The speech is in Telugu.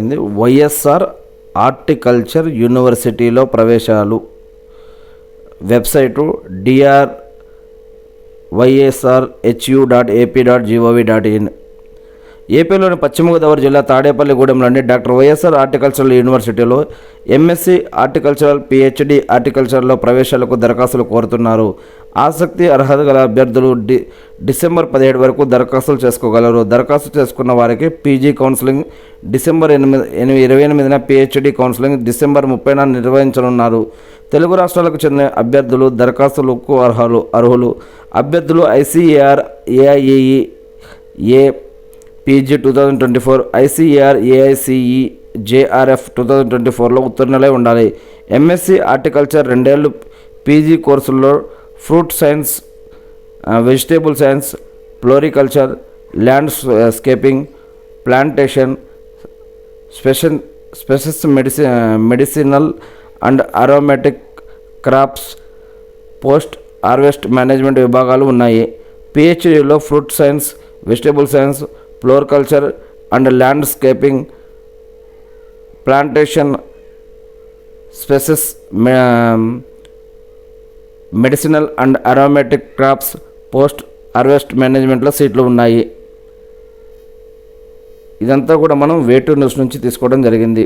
ఇది వైఎస్ఆర్ హార్టికల్చర్ యూనివర్సిటీలో ప్రవేశాలు. Website drysrhu.ap.gov.in. ఏపీలోని పశ్చిమ గోదావరి జిల్లా తాడేపల్లిగూడెంలోని డాక్టర్ వైఎస్ఆర్ హార్టికల్చరల్ యూనివర్సిటీలో ఎంఎస్సి హార్టికల్చరల్, పిహెచ్డి హార్టికల్చర్లో ప్రవేశాలకు దరఖాస్తులు కోరుతున్నారు. ఆసక్తి అర్హత గల అభ్యర్థులు డిసెంబర్ 17 వరకు దరఖాస్తులు చేసుకోగలరు. దరఖాస్తు చేసుకున్న వారికి పీజీ కౌన్సిలింగ్ డిసెంబర్ 28న, పిహెచ్డి కౌన్సిలింగ్ డిసెంబర్ 30న నిర్వహించనున్నారు. తెలుగు రాష్ట్రాలకు చెందిన అభ్యర్థులు దరఖాస్తులకు అర్హులు. అభ్యర్థులు ICAR AIEE A PG 2024, ICAR AICE JRF 2024లో ఉత్తీర్ణులై ఉండాలి. ఎంఎస్సి హార్టికల్చర్ 2 ఏళ్ళు, పీజీ కోర్సుల్లో fruit science, vegetable science, floriculture, landscaping, plantation, spices medicinal and aromatic crops, post harvest management విభాగాలు ఉన్నాయి. పిహెచ్డిలో fruit science, vegetable science, floriculture and landscaping, plantation, spices medicinal and aromatic crops, post harvest మేనేజ్మెంట్లో సీట్లు ఉన్నాయి. ఇదంతా కూడా మనం వేటూ న్యూస్ నుంచి తీసుకోవడం జరిగింది.